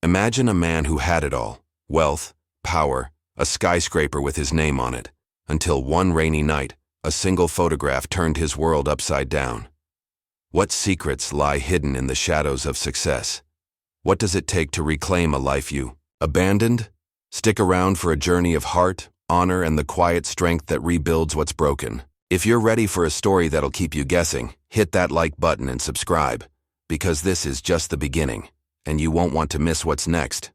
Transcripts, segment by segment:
Imagine a man who had it all: wealth, power, a skyscraper with his name on it, until one rainy night, a single photograph turned his world upside down. What secrets lie hidden in the shadows of success? What does it take to reclaim a life you abandoned? Stick around for a journey of heart, honor, and the quiet strength that rebuilds what's broken. If you're ready for a story that'll keep you guessing, hit that like button and subscribe, because this is just the beginning, and you won't want to miss what's next.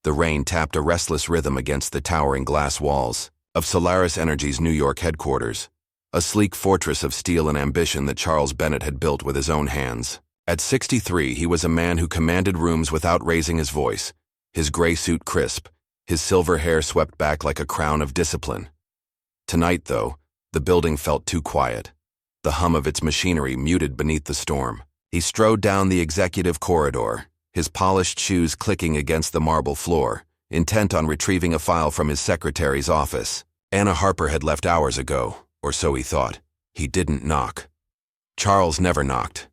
The rain tapped a restless rhythm against the towering glass walls of Solaris Energy's New York headquarters, a sleek fortress of steel and ambition that Charles Bennett had built with his own hands. At 63, he was a man who commanded rooms without raising his voice, his gray suit crisp, his silver hair swept back like a crown of discipline. Tonight, though, the building felt too quiet, the hum of its machinery muted beneath the storm. He strode down the executive corridor, his polished shoes clicking against the marble floor, intent on retrieving a file from his secretary's office. Anna Harper had left hours ago, or so he thought. He didn't knock. Charles never knocked.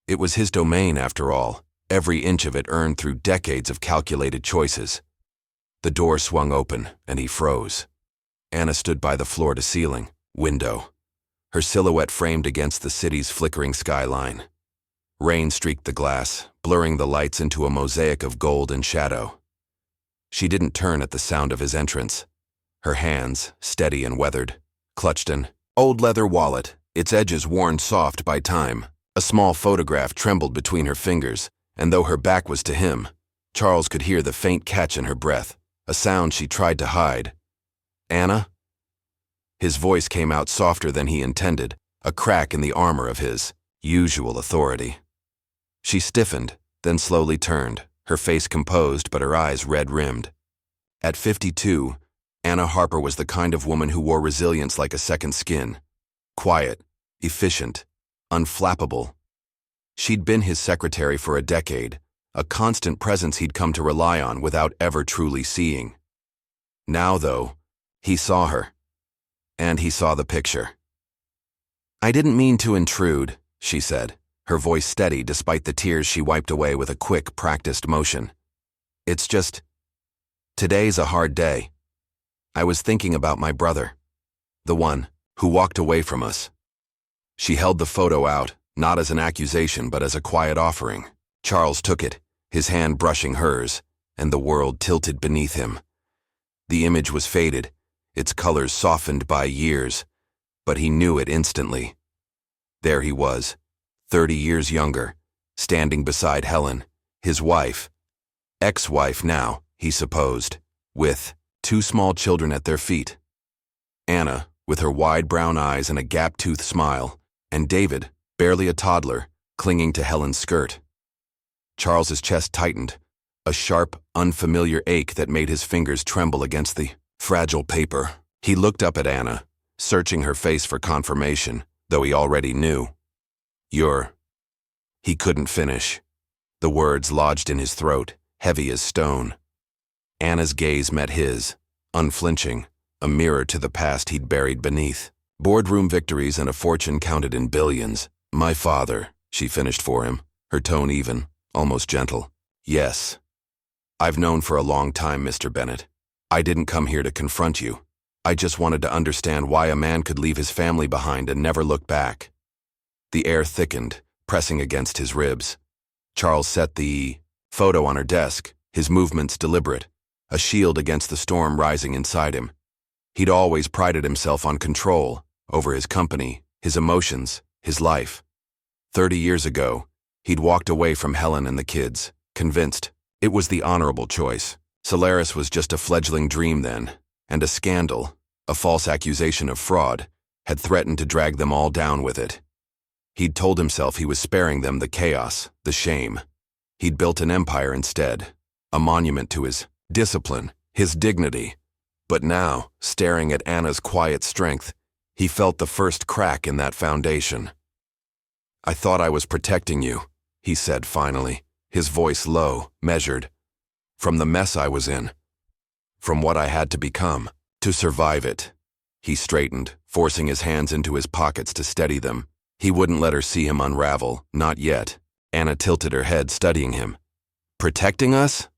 It was his domain, after all, every inch of it earned through decades of calculated choices. The door swung open, and he froze. Anna stood by the floor-to-ceiling window, her silhouette framed against the city's flickering skyline. Rain streaked the glass, blurring the lights into a mosaic of gold and shadow. She didn't turn at the sound of his entrance. Her hands, steady and weathered, clutched an old leather wallet, its edges worn soft by time. A small photograph trembled between her fingers, and though her back was to him, Charles could hear the faint catch in her breath, a sound she tried to hide. "Anna?" His voice came out softer than he intended, a crack in the armor of his usual authority. She stiffened, then slowly turned, her face composed but her eyes red-rimmed. At 52, Anna Harper was the kind of woman who wore resilience like a second skin. Quiet, efficient, unflappable. She'd been his secretary for a decade, a constant presence he'd come to rely on without ever truly seeing. Now, though, he saw her. And he saw the picture. "I didn't mean to intrude," she said, her voice steady despite the tears she wiped away with a quick, practiced motion. "It's just, today's a hard day. I was thinking about my brother, the one who walked away from us." She held the photo out, not as an accusation but as a quiet offering. Charles took it, his hand brushing hers, and the world tilted beneath him. The image was faded, its colors softened by years, but he knew it instantly. There he was, 30 years younger, standing beside Helen, his wife. Ex-wife now, he supposed, with 2 small children at their feet. Anna, with her wide brown eyes and a gap-toothed smile, and David, barely a toddler, clinging to Helen's skirt. Charles's chest tightened, a sharp, unfamiliar ache that made his fingers tremble against the fragile paper. He looked up at Anna, searching her face for confirmation, though he already knew. "You're—" He couldn't finish. The words lodged in his throat, heavy as stone. Anna's gaze met his, unflinching, a mirror to the past he'd buried beneath. Boardroom victories and a fortune counted in billions. "My father," she finished for him, her tone even, almost gentle. "Yes. I've known for a long time, Mr. Bennett. I didn't come here to confront you. I just wanted to understand why a man could leave his family behind and never look back." The air thickened, pressing against his ribs. Charles set the photo on her desk, his movements deliberate, a shield against the storm rising inside him. He'd always prided himself on control, over his company, his emotions, his life. 30 years ago, he'd walked away from Helen and the kids, convinced it was the honorable choice. Solaris was just a fledgling dream then, and a scandal, a false accusation of fraud, had threatened to drag them all down with it. He'd told himself he was sparing them the chaos, the shame. He'd built an empire instead, a monument to his discipline, his dignity. But now, staring at Anna's quiet strength, he felt the first crack in that foundation. "I thought I was protecting you," he said finally, his voice low, measured. "From the mess I was in. From what I had to become, to survive it." He straightened, forcing his hands into his pockets to steady them. He wouldn't let her see him unravel, not yet. Anna tilted her head, studying him. "Protecting us?"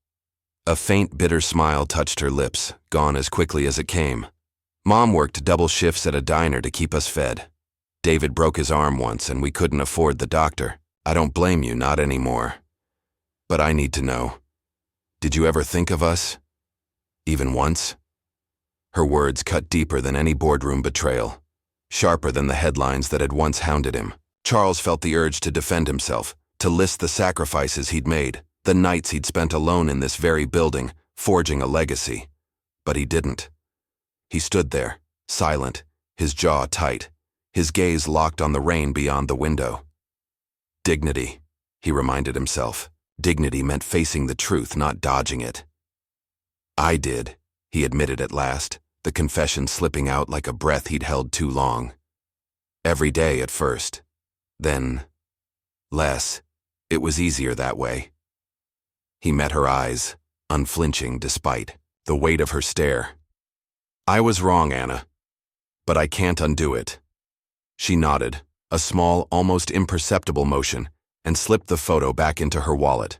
A faint, bitter smile touched her lips, gone as quickly as it came. Mom worked double shifts at a diner to keep us fed. David broke his arm once and we couldn't afford the doctor. I don't blame you, not anymore. But I need to know. Did you ever think of us? Even once? Her words cut deeper than any boardroom betrayal, sharper than the headlines that had once hounded him. Charles felt the urge to defend himself, to list the sacrifices he'd made, the nights he'd spent alone in this very building, forging a legacy. But he didn't. He stood there, silent, his jaw tight, his gaze locked on the rain beyond the window. Dignity, he reminded himself. Dignity meant facing the truth, not dodging it. I did, he admitted at last, the confession slipping out like a breath he'd held too long. Every day at first. Then, less. It was easier that way. He met her eyes, unflinching despite the weight of her stare. I was wrong, Anna. But I can't undo it. She nodded, a small, almost imperceptible motion, and slipped the photo back into her wallet.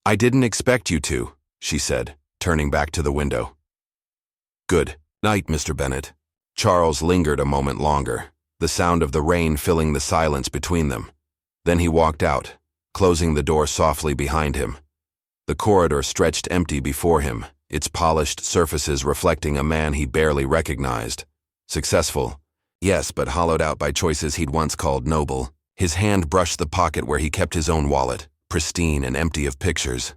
I didn't expect you to, she said, turning back to the window. Good night, Mr. Bennett. Charles lingered a moment longer, the sound of the rain filling the silence between them. Then he walked out, closing the door softly behind him. The corridor stretched empty before him, its polished surfaces reflecting a man he barely recognized. Successful, yes, but hollowed out by choices he'd once called noble. His hand brushed the pocket where he kept his own wallet, pristine and empty of pictures.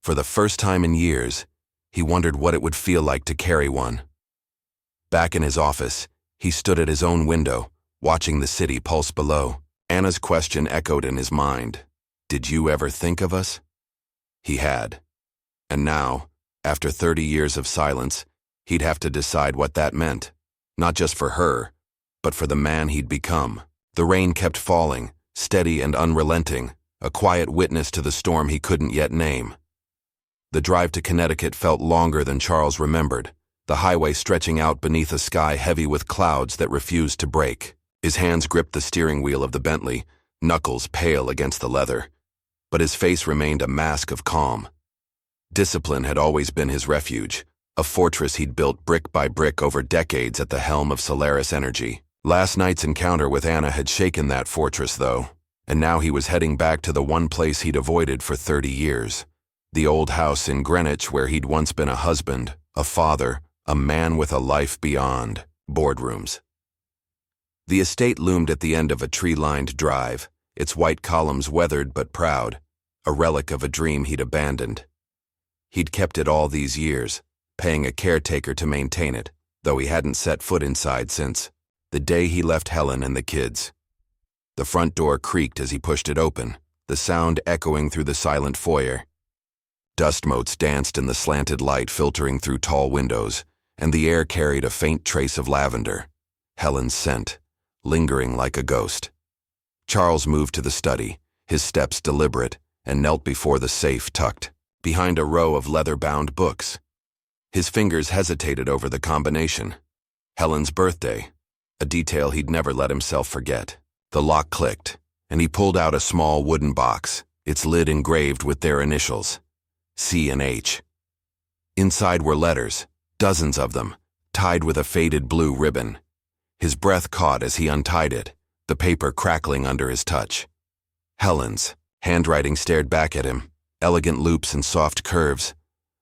For the first time in years, he wondered what it would feel like to carry one. Back in his office, he stood at his own window, watching the city pulse below. Anna's question echoed in his mind. Did you ever think of us? He had. And now, after 30 years of silence, he'd have to decide what that meant. Not just for her, but for the man he'd become. The rain kept falling, steady and unrelenting, a quiet witness to the storm he couldn't yet name. The drive to Connecticut felt longer than Charles remembered, the highway stretching out beneath a sky heavy with clouds that refused to break. His hands gripped the steering wheel of the Bentley, knuckles pale against the leather. But his face remained a mask of calm. Discipline had always been his refuge, a fortress he'd built brick by brick over decades at the helm of Solaris Energy. Last night's encounter with Anna had shaken that fortress, though, and now he was heading back to the one place he'd avoided for 30 years. The old house in Greenwich where he'd once been a husband, a father, a man with a life beyond boardrooms. The estate loomed at the end of a tree-lined drive, its white columns weathered but proud, a relic of a dream he'd abandoned. He'd kept it all these years, paying a caretaker to maintain it, though he hadn't set foot inside since the day he left Helen and the kids. The front door creaked as he pushed it open, the sound echoing through the silent foyer. Dust motes danced in the slanted light filtering through tall windows, and the air carried a faint trace of lavender, Helen's scent, lingering like a ghost. Charles moved to the study, his steps deliberate, and knelt before the safe tucked behind a row of leather-bound books. His fingers hesitated over the combination. Helen's birthday, a detail he'd never let himself forget. The lock clicked, and he pulled out a small wooden box, its lid engraved with their initials, C and H. Inside were letters, dozens of them, tied with a faded blue ribbon. His breath caught as he untied it, the paper crackling under his touch. Helen's handwriting stared back at him, elegant loops and soft curves,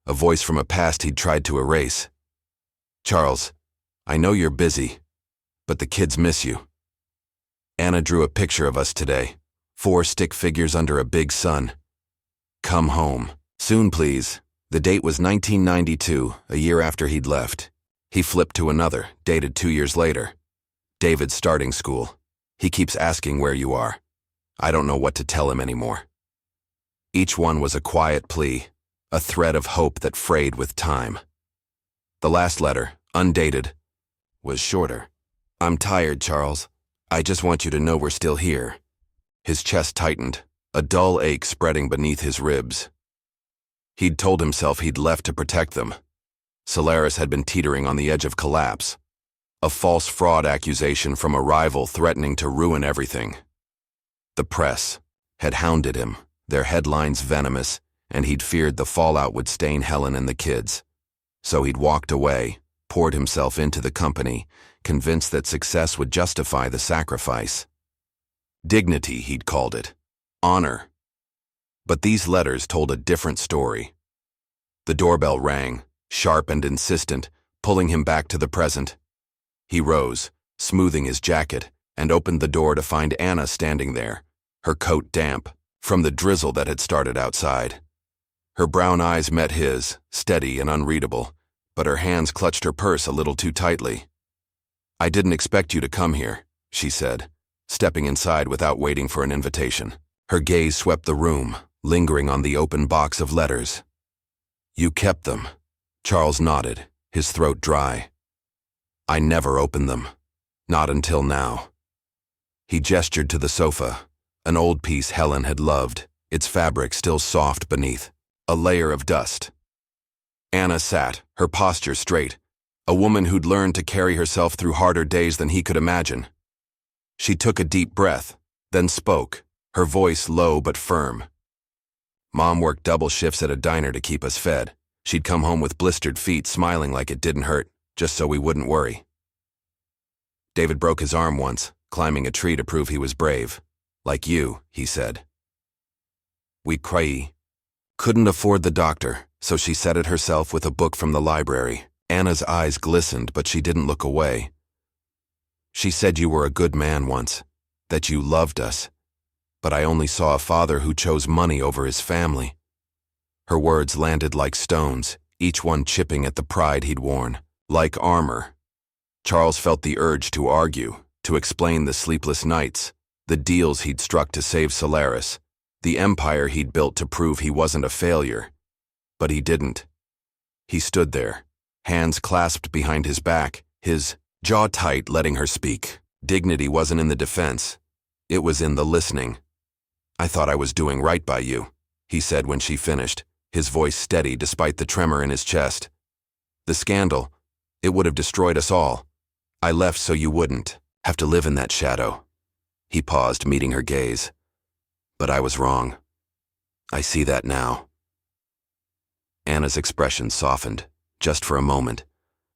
a voice from a past he'd tried to erase. Charles, I know you're busy, but the kids miss you. Anna drew a picture of us today, 4 stick figures under a big sun. Come home. Soon, please. The date was 1992, a year after he'd left. He flipped to another, dated 2 years later. David's starting school. He keeps asking where you are. I don't know what to tell him anymore. Each one was a quiet plea, a thread of hope that frayed with time. The last letter, undated, was shorter. I'm tired, Charles. I just want you to know we're still here. His chest tightened, a dull ache spreading beneath his ribs. He'd told himself he'd left to protect them. Solaris had been teetering on the edge of collapse. A false fraud accusation from a rival threatening to ruin everything. The press had hounded him, their headlines venomous, and he'd feared the fallout would stain Helen and the kids. So he'd walked away, poured himself into the company, convinced that success would justify the sacrifice. Dignity, he'd called it. Honor. But these letters told a different story. The doorbell rang, sharp and insistent, pulling him back to the present. He rose, smoothing his jacket, and opened the door to find Anna standing there, her coat damp from the drizzle that had started outside. Her brown eyes met his, steady and unreadable, but her hands clutched her purse a little too tightly. "I didn't expect you to come here," she said, stepping inside without waiting for an invitation. Her gaze swept the room, lingering on the open box of letters. "You kept them." Charles nodded, his throat dry. "I never opened them. Not until now." He gestured to the sofa, an old piece Helen had loved, its fabric still soft beneath, a layer of dust. Anna sat, her posture straight, a woman who'd learned to carry herself through harder days than he could imagine. She took a deep breath, then spoke, her voice low but firm. "Mom worked double shifts at a diner to keep us fed. She'd come home with blistered feet, smiling like it didn't hurt, just so we wouldn't worry. David broke his arm once, climbing a tree to prove he was brave. Like you," he said. "We couldn't afford the doctor, so she said it herself with a book from the library." Anna's eyes glistened, but she didn't look away. "She said you were a good man once, that you loved us, but I only saw a father who chose money over his family." Her words landed like stones, each one chipping at the pride he'd worn, like armor. Charles felt the urge to argue, to explain the sleepless nights, the deals he'd struck to save Solaris, the empire he'd built to prove he wasn't a failure. But he didn't. He stood there, hands clasped behind his back, his jaw tight, letting her speak. Dignity wasn't in the defense. It was in the listening. "I thought I was doing right by you," he said when she finished, his voice steady despite the tremor in his chest. "The scandal, it would have destroyed us all. I left so you wouldn't have to live in that shadow." He paused, meeting her gaze. "But I was wrong. I see that now." Anna's expression softened, just for a moment,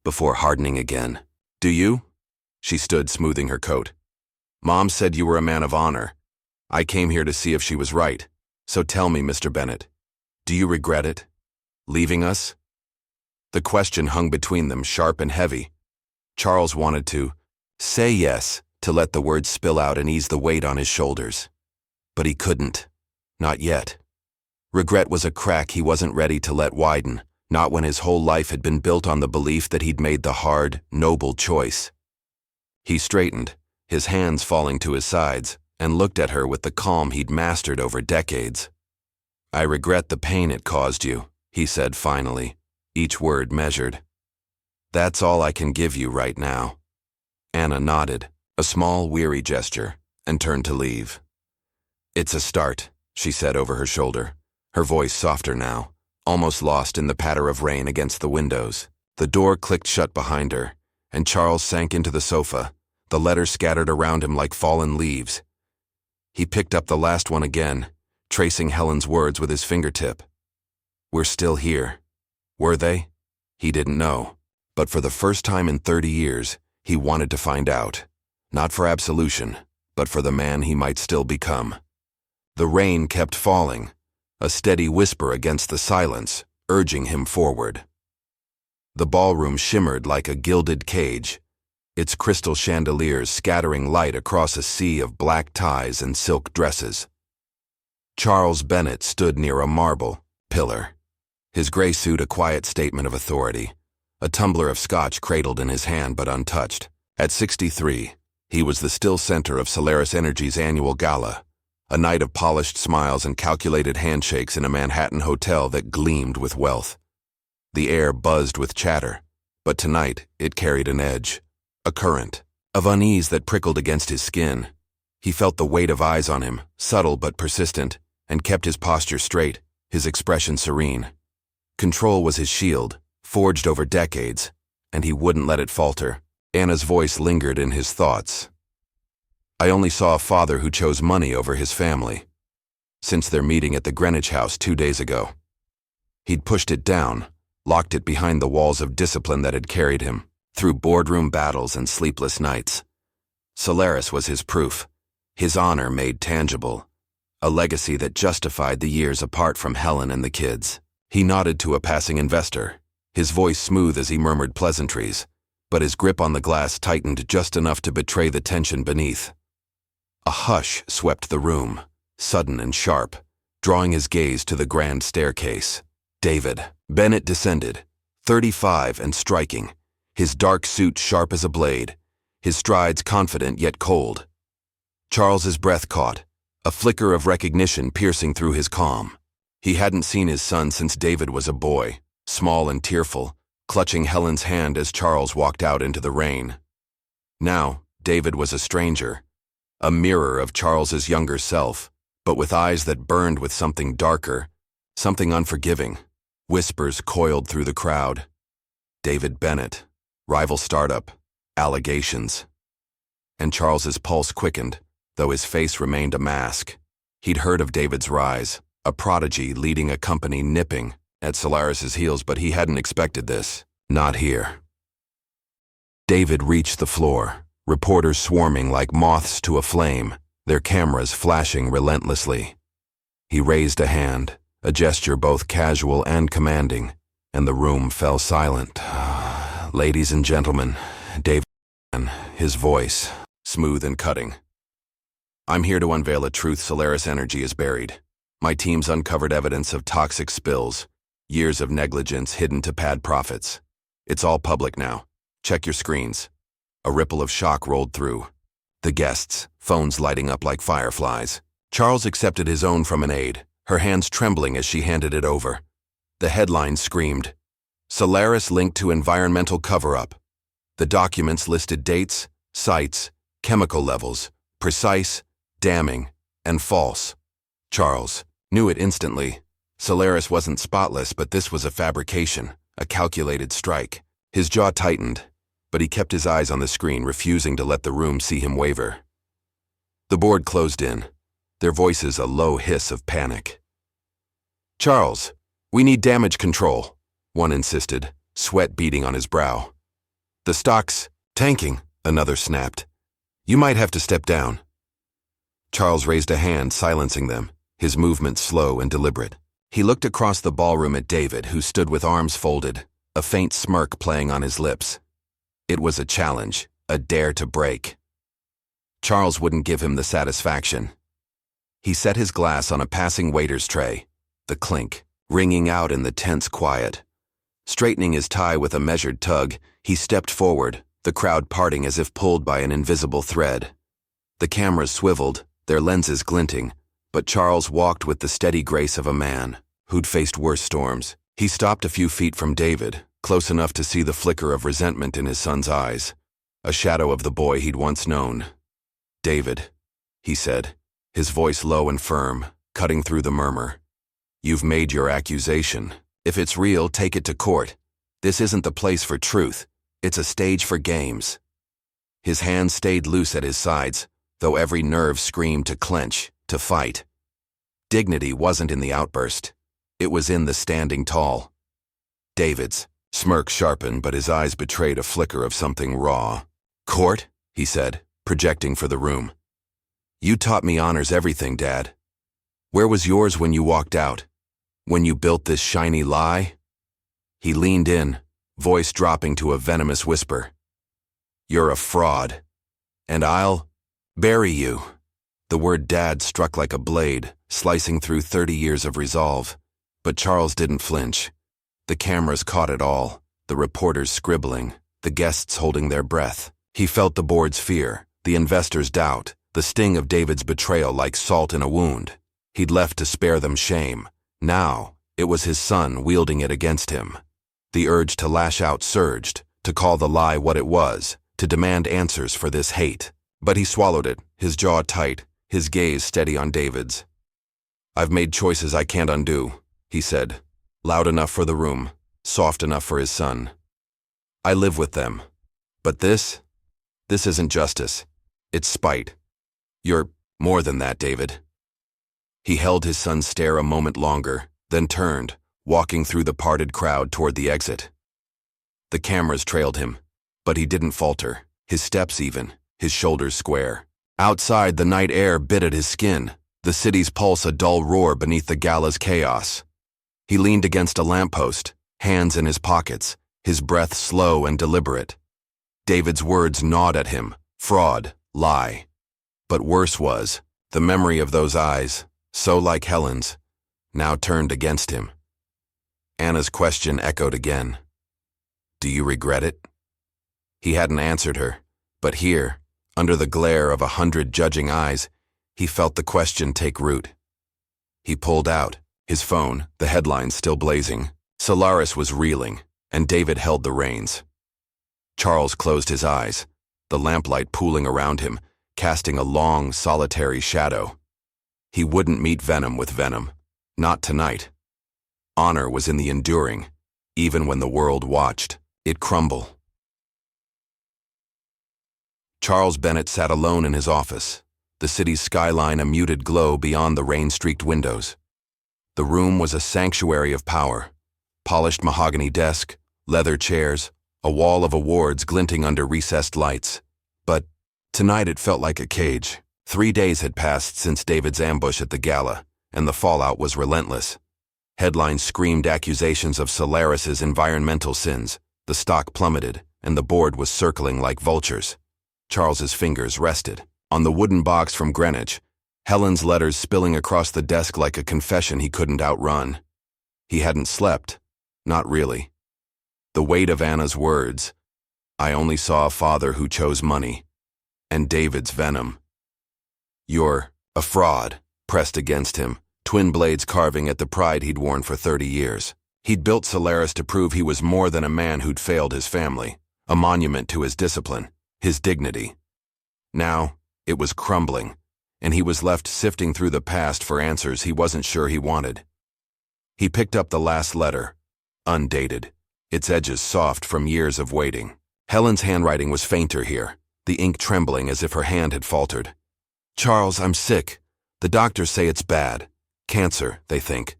before hardening again. "Do you?" She stood, smoothing her coat. "Mom said you were a man of honor. I came here to see if she was right. So tell me, Mr. Bennett, do you regret it? Leaving us?" The question hung between them, sharp and heavy. Charles wanted to say yes, to let the words spill out and ease the weight on his shoulders. But he couldn't. Not yet. Regret was a crack he wasn't ready to let widen, not when his whole life had been built on the belief that he'd made the hard, noble choice. He straightened, his hands falling to his sides, and looked at her with the calm he'd mastered over decades. "I regret the pain it caused you," he said finally, each word measured. "That's all I can give you right now." Anna nodded, a small, weary gesture, and turned to leave. "It's a start," she said over her shoulder, her voice softer now, almost lost in the patter of rain against the windows. The door clicked shut behind her, and Charles sank into the sofa, the letters scattered around him like fallen leaves. He picked up the last one again, tracing Helen's words with his fingertip. "We're still here." Were they? He didn't know. But for the first time in 30 years, he wanted to find out. Not for absolution, but for the man he might still become. The rain kept falling, a steady whisper against the silence, urging him forward. The ballroom shimmered like a gilded cage, its crystal chandeliers scattering light across a sea of black ties and silk dresses. Charles Bennett stood near a marble pillar, his gray suit a quiet statement of authority, a tumbler of scotch cradled in his hand but untouched. At 63, he was the still center of Solaris Energy's annual gala, a night of polished smiles and calculated handshakes in a Manhattan hotel that gleamed with wealth. The air buzzed with chatter, but tonight it carried an edge, a current of unease that prickled against his skin. He felt the weight of eyes on him, subtle but persistent, and kept his posture straight, his expression serene. Control was his shield, forged over decades, and he wouldn't let it falter. Anna's voice lingered in his thoughts. "I only saw a father who chose money over his family. Since their meeting at the Greenwich House 2 days ago, He'd pushed it down, locked it behind the walls of discipline that had carried him, through boardroom battles and sleepless nights. Solaris was his proof, his honor made tangible, a legacy that justified the years apart from Helen and the kids. He nodded to a passing investor, his voice smooth as he murmured pleasantries, but his grip on the glass tightened just enough to betray the tension beneath. A hush swept the room, sudden and sharp, drawing his gaze to the grand staircase. David Bennett descended, 35 and striking, his dark suit sharp as a blade, his strides confident yet cold. Charles's breath caught, a flicker of recognition piercing through his calm. He hadn't seen his son since David was a boy, small and tearful, clutching Helen's hand as Charles walked out into the rain. Now, David was a stranger, a mirror of Charles's younger self, but with eyes that burned with something darker, something unforgiving. Whispers coiled through the crowd. David Bennett, rival startup, allegations. And Charles's pulse quickened, though his face remained a mask. He'd heard of David's rise, a prodigy leading a company nipping at Solaris's heels, but he hadn't expected this. Not here. David reached the floor, reporters swarming like moths to a flame, their cameras flashing relentlessly. He raised a hand, a gesture both casual and commanding, and the room fell silent. Ladies and gentlemen, David, his voice, smooth and cutting. I'm here to unveil a truth Solaris Energy is buried. My team's uncovered evidence of toxic spills, years of negligence hidden to pad profits. It's all public now. Check your screens. A ripple of shock rolled through. The guests, phones lighting up like fireflies. Charles accepted his own from an aide, her hands trembling as she handed it over. The headline screamed, Solaris linked to environmental cover-up. The documents listed dates, sites, chemical levels, precise, damning, and false. Charles knew it instantly. Solaris wasn't spotless, but this was a fabrication, a calculated strike. His jaw tightened, but he kept his eyes on the screen, refusing to let the room see him waver. The board closed in, their voices a low hiss of panic. Charles, we need damage control, one insisted, sweat beading on his brow. The stock's tanking, another snapped. You might have to step down. Charles raised a hand, silencing them, his movement slow and deliberate. He looked across the ballroom at David, who stood with arms folded, a faint smirk playing on his lips. It was a challenge, a dare to break. Charles wouldn't give him the satisfaction. He set his glass on a passing waiter's tray, the clink ringing out in the tense quiet. Straightening his tie with a measured tug, he stepped forward, the crowd parting as if pulled by an invisible thread. The cameras swiveled, their lenses glinting, but Charles walked with the steady grace of a man who'd faced worse storms. He stopped a few feet from David, close enough to see the flicker of resentment in his son's eyes, a shadow of the boy he'd once known. David, he said, his voice low and firm, cutting through the murmur. You've made your accusation. If it's real, take it to court. This isn't the place for truth. It's a stage for games. His hands stayed loose at his sides, though every nerve screamed to clench, to fight. Dignity wasn't in the outburst. It was in the standing tall. David's smirk sharpened, but his eyes betrayed a flicker of something raw. Court, he said, projecting for the room. You taught me honors everything, Dad. Where was yours when you walked out? When you built this shiny lie? He leaned in, voice dropping to a venomous whisper. You're a fraud. And I'll bury you. The word Dad struck like a blade, slicing through 30 years of resolve. But Charles didn't flinch. The cameras caught it all, the reporters scribbling, the guests holding their breath. He felt the board's fear, the investors' doubt, the sting of David's betrayal like salt in a wound. He'd left to spare them shame. Now, it was his son wielding it against him. The urge to lash out surged, to call the lie what it was, to demand answers for this hate. But he swallowed it, his jaw tight, his gaze steady on David's. I've made choices I can't undo, he said, loud enough for the room, soft enough for his son. I live with them. But this isn't justice. It's spite. You're more than that, David. He held his son's stare a moment longer, then turned, walking through the parted crowd toward the exit. The cameras trailed him, but he didn't falter, his steps even, his shoulders square. Outside, the night air bit at his skin, the city's pulse a dull roar beneath the gala's chaos. He leaned against a lamppost, hands in his pockets, his breath slow and deliberate. David's words gnawed at him, fraud, lie. But worse was, the memory of those eyes, so like Helen's, now turned against him. Anna's question echoed again. Do you regret it? He hadn't answered her, but here, under the glare of 100 judging eyes, he felt the question take root. He pulled out, his phone, the headlines still blazing. Solaris was reeling, and David held the reins. Charles closed his eyes, the lamplight pooling around him, casting a long, solitary shadow. He wouldn't meet venom with venom. Not tonight. Honor was in the enduring, even when the world watched it crumble. Charles Bennett sat alone in his office, the city's skyline a muted glow beyond the rain-streaked windows. The room was a sanctuary of power. Polished mahogany desk, leather chairs, a wall of awards glinting under recessed lights. But tonight it felt like a cage. 3 days had passed since David's ambush at the gala, and the fallout was relentless. Headlines screamed accusations of Solaris's environmental sins. The stock plummeted, and the board was circling like vultures. Charles's fingers rested on the wooden box from Greenwich, Helen's letters spilling across the desk like a confession he couldn't outrun. He hadn't slept. Not really. The weight of Anna's words, I only saw a father who chose money, and David's venom. You're a fraud, pressed against him, twin blades carving at the pride he'd worn for 30 years. He'd built Solaris to prove he was more than a man who'd failed his family, a monument to his discipline, his dignity. Now, it was crumbling, and he was left sifting through the past for answers he wasn't sure he wanted. He picked up the last letter, undated, its edges soft from years of waiting. Helen's handwriting was fainter here, the ink trembling as if her hand had faltered. Charles, I'm sick. The doctors say it's bad. Cancer, they think.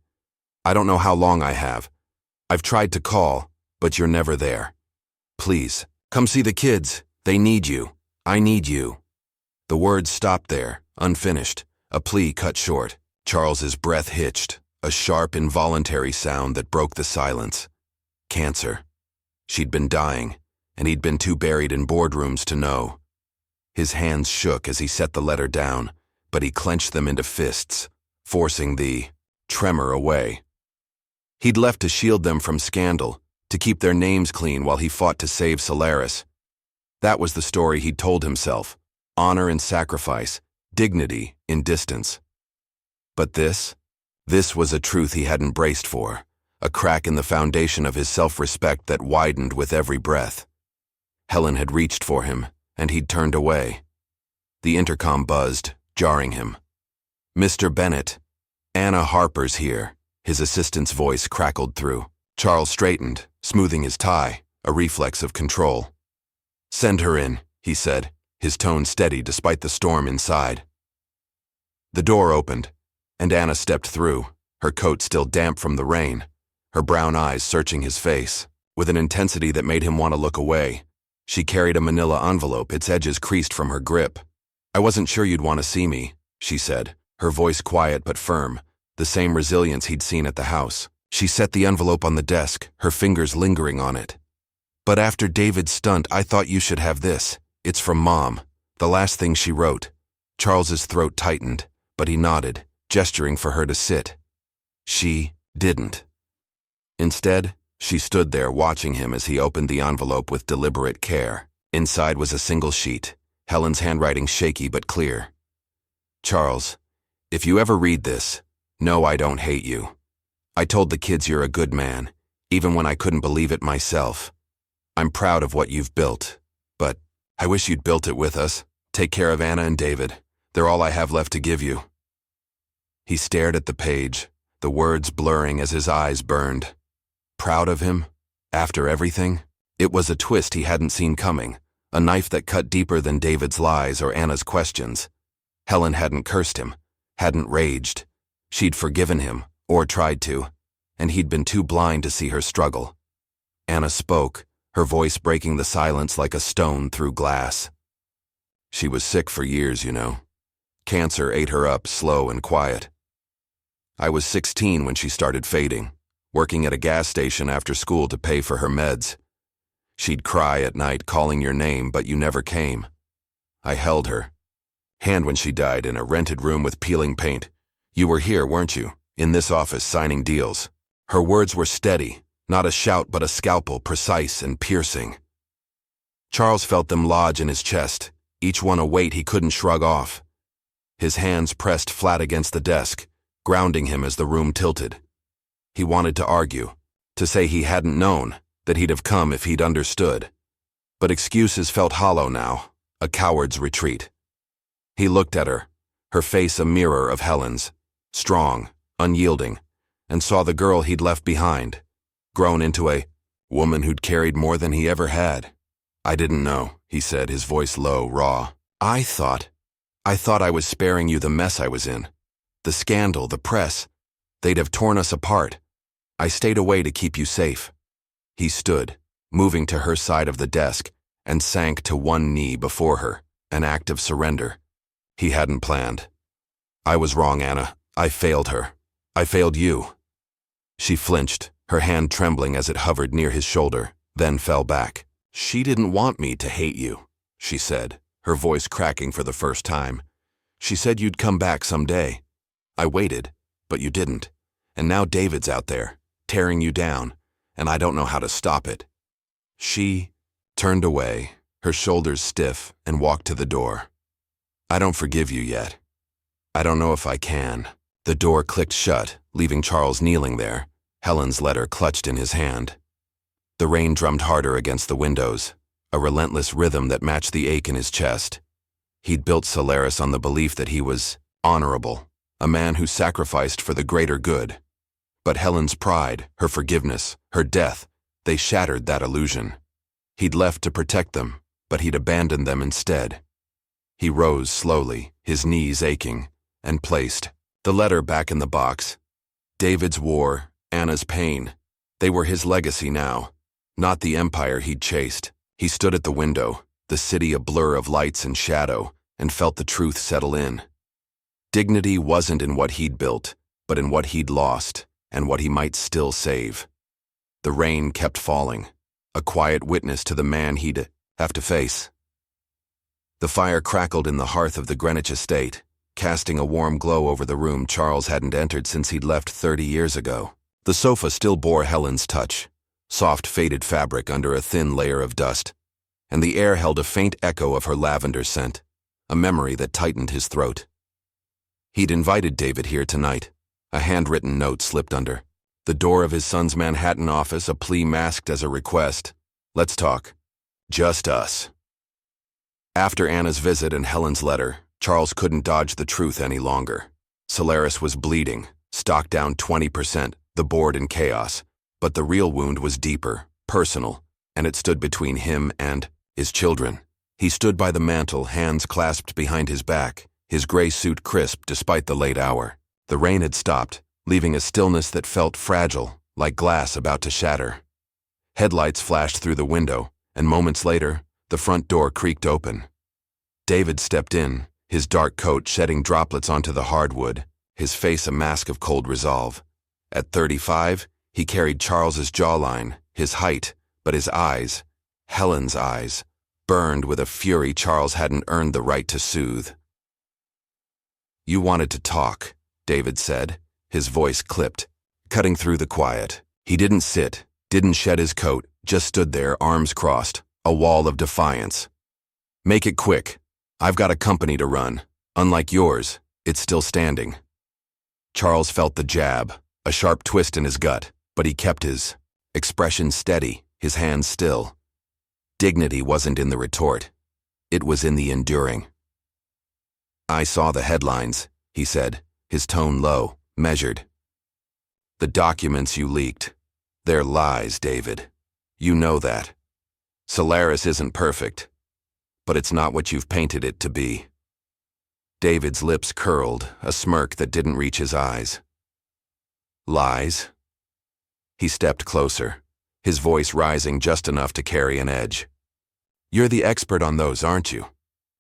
I don't know how long I have. I've tried to call, but you're never there. Please, come see the kids. They need you. I need you. The words stopped there, unfinished, a plea cut short. Charles's breath hitched, a sharp, involuntary sound that broke the silence. Cancer. She'd been dying, and he'd been too buried in boardrooms to know. His hands shook as he set the letter down, but he clenched them into fists, forcing the tremor away. He'd left to shield them from scandal, to keep their names clean while he fought to save Solaris. That was the story he'd told himself. Honor in sacrifice, dignity in distance. But this was a truth he hadn't braced for, a crack in the foundation of his self-respect that widened with every breath. Helen had reached for him, and he'd turned away. The intercom buzzed, jarring him. Mr. Bennett, Anna Harper's here, his assistant's voice crackled through. Charles straightened, smoothing his tie, a reflex of control. Send her in, he said, his tone steady despite the storm inside. The door opened, and Anna stepped through, her coat still damp from the rain, her brown eyes searching his face, with an intensity that made him want to look away. She carried a manila envelope, its edges creased from her grip. I wasn't sure you'd want to see me, she said, her voice quiet but firm, the same resilience he'd seen at the house. She set the envelope on the desk, her fingers lingering on it. But after David's stunt, I thought you should have this. It's from Mom, the last thing she wrote. Charles's throat tightened, but he nodded, gesturing for her to sit. She didn't. Instead, she stood there watching him as he opened the envelope with deliberate care. Inside was a single sheet, Helen's handwriting shaky but clear. Charles, if you ever read this, know I don't hate you. I told the kids you're a good man, even when I couldn't believe it myself. I'm proud of what you've built, but I wish you'd built it with us. Take care of Anna and David. They're all I have left to give you. He stared at the page, the words blurring as his eyes burned. Proud of him? After everything? It was a twist he hadn't seen coming, a knife that cut deeper than David's lies or Anna's questions. Helen hadn't cursed him, hadn't raged. She'd forgiven him, or tried to, and he'd been too blind to see her struggle. Anna spoke, her voice breaking the silence like a stone through glass. She was sick for years, you know. Cancer ate her up, slow and quiet. I was 16 when she started fading, working at a gas station after school to pay for her meds. She'd cry at night calling your name, but you never came. I held her hand when she died in a rented room with peeling paint. You were here, weren't you, in this office signing deals? Her words were steady, not a shout but a scalpel, precise and piercing. Charles felt them lodge in his chest, each one a weight he couldn't shrug off. His hands pressed flat against the desk, grounding him as the room tilted. He wanted to argue, to say he hadn't known, that he'd have come if he'd understood. But excuses felt hollow now, a coward's retreat. He looked at her, her face a mirror of Helen's, strong, unyielding, and saw the girl he'd left behind, grown into a woman who'd carried more than he ever had. I didn't know, he said, his voice low, raw. I thought I was sparing you the mess I was in. The scandal, the press, they'd have torn us apart. I stayed away to keep you safe. He stood, moving to her side of the desk, and sank to one knee before her, an act of surrender. He hadn't planned. I was wrong, Anna. I failed her. I failed you. She flinched, her hand trembling as it hovered near his shoulder, then fell back. She didn't want me to hate you, she said, her voice cracking for the first time. She said you'd come back someday. I waited, but you didn't. And now David's out there, tearing you down, and I don't know how to stop it. She turned away, her shoulders stiff, and walked to the door. I don't forgive you yet. I don't know if I can. The door clicked shut, leaving Charles kneeling there, Helen's letter clutched in his hand. The rain drummed harder against the windows, a relentless rhythm that matched the ache in his chest. He'd built Solaris on the belief that he was honorable, a man who sacrificed for the greater good. But Helen's pride, her forgiveness, her death, they shattered that illusion. He'd left to protect them, but he'd abandoned them instead. He rose slowly, his knees aching, and placed the letter back in the box. David's war, Anna's pain, they were his legacy now, not the empire he'd chased. He stood at the window, the city a blur of lights and shadow, and felt the truth settle in. Dignity wasn't in what he'd built, but in what he'd lost, and what he might still save. The rain kept falling, a quiet witness to the man he'd have to face. The fire crackled in the hearth of the Greenwich estate, casting a warm glow over the room Charles hadn't entered since he'd left 30 years ago. The sofa still bore Helen's touch, soft faded fabric under a thin layer of dust, and the air held a faint echo of her lavender scent, a memory that tightened his throat. He'd invited David here tonight. A handwritten note slipped under. The door of his son's Manhattan office, a plea masked as a request. Let's talk. Just us. After Anna's visit and Helen's letter, Charles couldn't dodge the truth any longer. Solaris was bleeding, stock down 20%, the board in chaos. But the real wound was deeper, personal, and it stood between him and his children. He stood by the mantel, hands clasped behind his back, his gray suit crisp despite the late hour. The rain had stopped, leaving a stillness that felt fragile, like glass about to shatter. Headlights flashed through the window, and moments later, the front door creaked open. David stepped in, his dark coat shedding droplets onto the hardwood, his face a mask of cold resolve. At 35, he carried Charles's jawline, his height, but his eyes, Helen's eyes, burned with a fury Charles hadn't earned the right to soothe. You wanted to talk, David said, his voice clipped, cutting through the quiet. He didn't sit, didn't shed his coat, just stood there, arms crossed, a wall of defiance. Make it quick. I've got a company to run. Unlike yours, it's still standing. Charles felt the jab, a sharp twist in his gut, but he kept his expression steady, his hands still. Dignity wasn't in the retort. It was in the enduring. I saw the headlines, he said, his tone low, measured. The documents you leaked. They're lies, David. You know that. Solaris isn't perfect, but it's not what you've painted it to be. David's lips curled, a smirk that didn't reach his eyes. Lies? He stepped closer, his voice rising just enough to carry an edge. "You're the expert on those, aren't you?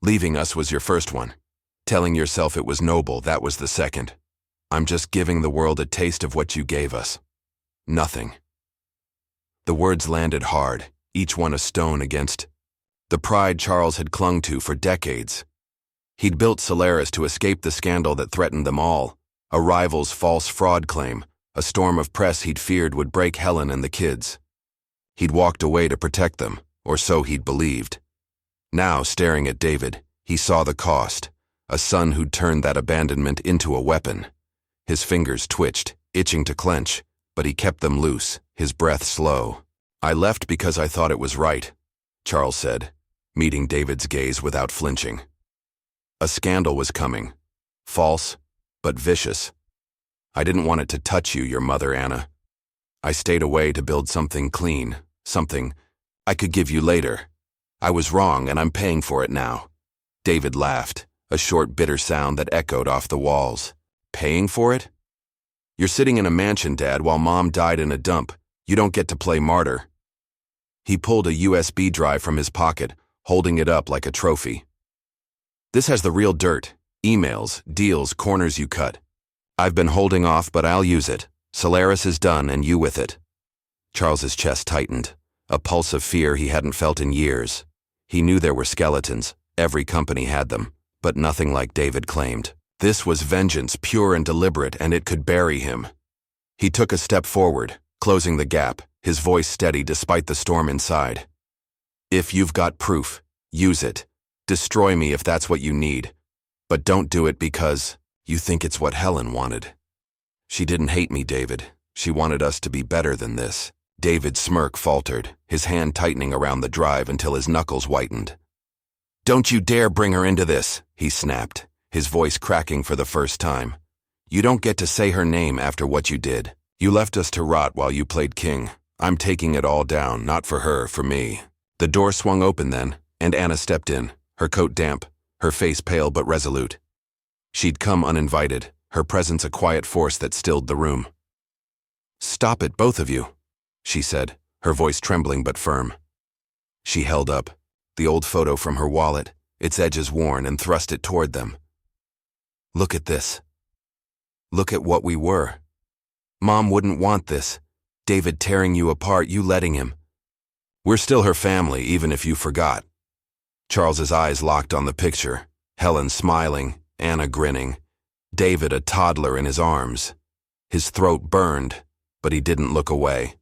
Leaving us was your first one. Telling yourself it was noble, that was the second. I'm just giving the world a taste of what you gave us. Nothing." The words landed hard, each one a stone against the pride Charles had clung to for decades. He'd built Solaris to escape the scandal that threatened them all, a rival's false fraud claim, a storm of press he'd feared would break Helen and the kids. He'd walked away to protect them, or so he'd believed. Now, staring at David, he saw the cost, a son who'd turned that abandonment into a weapon. His fingers twitched, itching to clench, but he kept them loose, his breath slow. "I left because I thought it was right," Charles said, meeting David's gaze without flinching. A scandal was coming. False, but vicious. "I didn't want it to touch you, your mother, Anna. I stayed away to build something clean, something I could give you later. I was wrong, and I'm paying for it now." David laughed, a short, bitter sound that echoed off the walls. "Paying for it? You're sitting in a mansion, Dad, while Mom died in a dump. You don't get to play martyr." He pulled a USB drive from his pocket, holding it up like a trophy. "This has the real dirt, emails, deals, corners you cut. I've been holding off, but I'll use it. Solaris is done, and you with it." Charles's chest tightened, a pulse of fear he hadn't felt in years. He knew there were skeletons, every company had them, but nothing like David claimed. This was vengeance, pure and deliberate, and it could bury him. He took a step forward, closing the gap, his voice steady despite the storm inside. "If you've got proof, use it. Destroy me if that's what you need. But don't do it because you think it's what Helen wanted. She didn't hate me, David. She wanted us to be better than this." David's smirk faltered, his hand tightening around the drive until his knuckles whitened. "Don't you dare bring her into this," he snapped, his voice cracking for the first time. "You don't get to say her name after what you did. You left us to rot while you played king. I'm taking it all down, not for her, for me." The door swung open then, and Anna stepped in, her coat damp, her face pale but resolute. She'd come uninvited, her presence a quiet force that stilled the room. "Stop it, both of you," she said, her voice trembling but firm. She held up the old photo from her wallet, its edges worn, and thrust it toward them. "Look at this. Look at what we were. Mom wouldn't want this. David tearing you apart, you letting him. We're still her family, even if you forgot." Charles's eyes locked on the picture, Helen smiling, Anna grinning, David a toddler in his arms. His throat burned, but he didn't look away.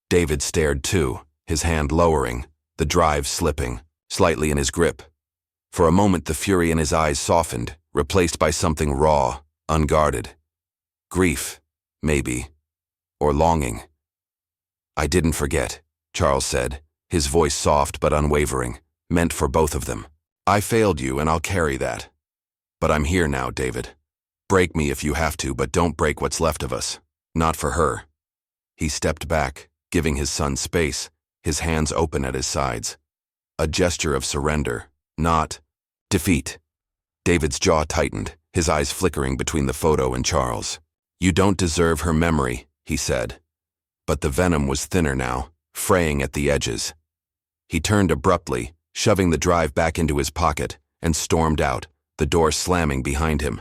David stared too, his hand lowering, the drive slipping, slightly in his grip. For a moment the fury in his eyes softened, replaced by something raw, unguarded. Grief, maybe, or longing. "I didn't forget," Charles said, his voice soft but unwavering, meant for both of them. "I failed you, and I'll carry that. But I'm here now, David. Break me if you have to, but don't break what's left of us. Not for her." He stepped back, giving his son space, his hands open at his sides. A gesture of surrender, not defeat. David's jaw tightened, his eyes flickering between the photo and Charles. "You don't deserve her memory," he said. But the venom was thinner now, fraying at the edges. He turned abruptly, shoving the drive back into his pocket, and stormed out, the door slamming behind him.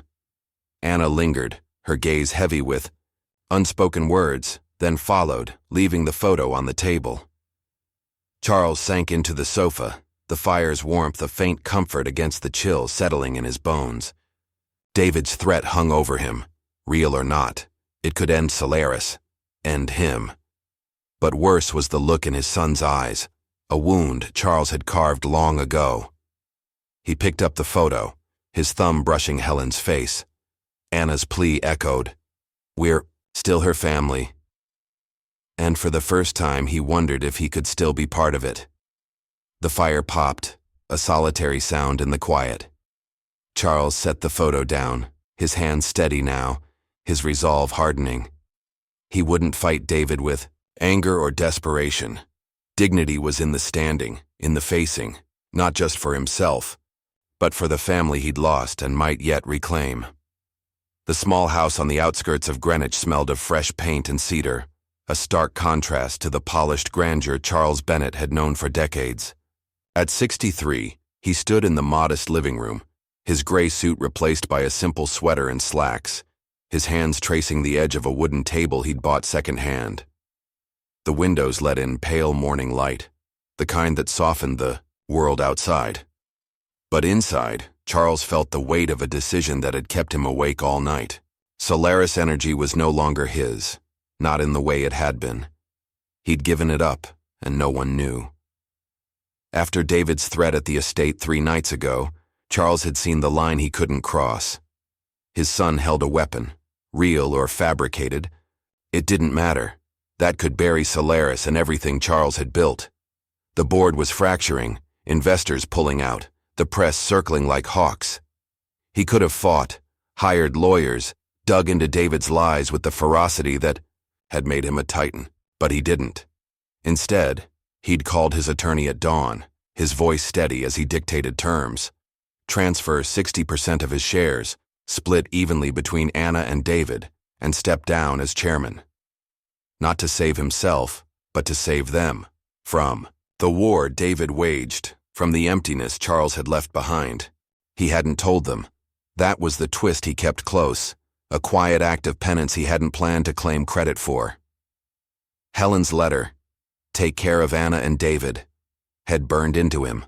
Anna lingered, her gaze heavy with unspoken words, then followed, leaving the photo on the table. Charles sank into the sofa, the fire's warmth a faint comfort against the chill settling in his bones. David's threat hung over him, real or not. It could end Solaris, end him. But worse was the look in his son's eyes, a wound Charles had carved long ago. He picked up the photo, his thumb brushing Helen's face. Anna's plea echoed. "We're still her family." And for the first time he wondered if he could still be part of it. The fire popped, a solitary sound in the quiet. Charles set the photo down, his hand steady now, his resolve hardening. He wouldn't fight David with anger or desperation. Dignity was in the standing, in the facing, not just for himself, but for the family he'd lost and might yet reclaim. The small house on the outskirts of Greenwich smelled of fresh paint and cedar, a stark contrast to the polished grandeur Charles Bennett had known for decades. At 63, he stood in the modest living room, his gray suit replaced by a simple sweater and slacks, his hands tracing the edge of a wooden table he'd bought secondhand. The windows let in pale morning light, the kind that softened the world outside. But inside, Charles felt the weight of a decision that had kept him awake all night. Solaris energy was no longer his, not in the way it had been. He'd given it up, and no one knew. After David's threat at the estate 3 nights ago, Charles had seen the line he couldn't cross. His son held a weapon, real or fabricated. It didn't matter. That could bury Solaris and everything Charles had built. The board was fracturing, investors pulling out, the press circling like hawks. He could have fought, hired lawyers, dug into David's lies with the ferocity that had made him a titan, but he didn't. Instead, he'd called his attorney at dawn, his voice steady as he dictated terms. Transfer 60% of his shares, split evenly between Anna and David, and step down as chairman. Not to save himself, but to save them. From the war David waged, from the emptiness Charles had left behind. He hadn't told them. That was the twist he kept close, a quiet act of penance he hadn't planned to claim credit for. Helen's letter, "Take care of Anna and David," had burned into him,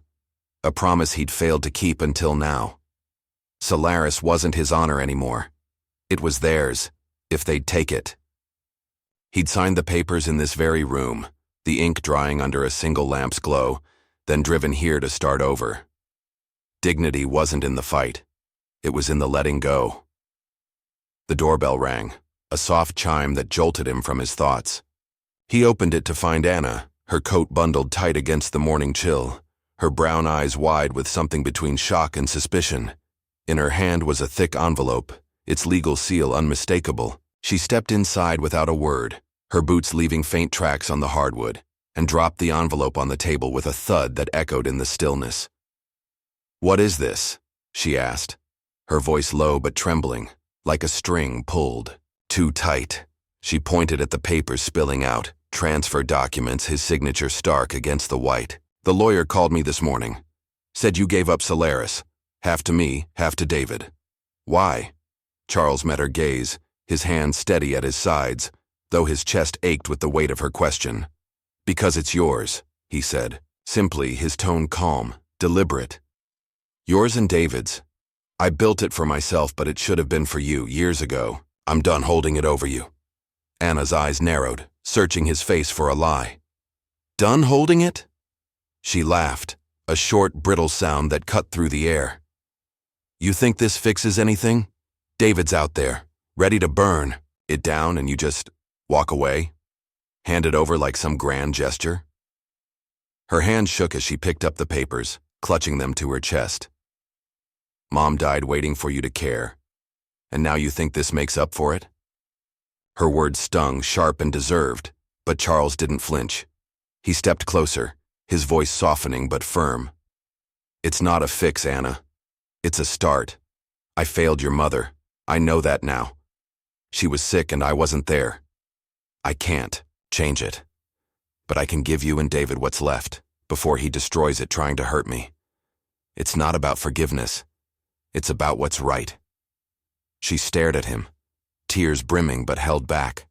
a promise he'd failed to keep until now. Solaris wasn't his honor anymore. It was theirs, if they'd take it. He'd signed the papers in this very room, the ink drying under a single lamp's glow, then driven here to start over. Dignity wasn't in the fight. It was in the letting go. The doorbell rang, a soft chime that jolted him from his thoughts. He opened it to find Anna, her coat bundled tight against the morning chill, her brown eyes wide with something between shock and suspicion. In her hand was a thick envelope, its legal seal unmistakable. She stepped inside without a word, her boots leaving faint tracks on the hardwood, and dropped the envelope on the table with a thud that echoed in the stillness. "What is this?" she asked, her voice low but trembling, like a string pulled. "Too tight." She pointed at the papers spilling out, transfer documents, his signature stark against the white. "The lawyer called me this morning. Said you gave up Solaris, half to me, half to David." "Why?" Charles met her gaze, his hands steady at his sides, though his chest ached with the weight of her question. "Because it's yours," he said, simply, his tone calm, deliberate. "Yours and David's. I built it for myself, but it should have been for you years ago. I'm done holding it over you." Anna's eyes narrowed, searching his face for a lie. "Done holding it?" She laughed, a short, brittle sound that cut through the air. "You think this fixes anything? David's out there, ready to burn it down, and you just walk away? Hand it over like some grand gesture?" Her hand shook as she picked up the papers, clutching them to her chest. "Mom died waiting for you to care, and now you think this makes up for it?" Her words stung, sharp and deserved, but Charles didn't flinch. He stepped closer, his voice softening but firm. "It's not a fix, Anna. It's a start. I failed your mother. I know that now. She was sick and I wasn't there. I can't change it. But I can give you and David what's left, before he destroys it trying to hurt me. It's not about forgiveness. It's about what's right." She stared at him, tears brimming but held back,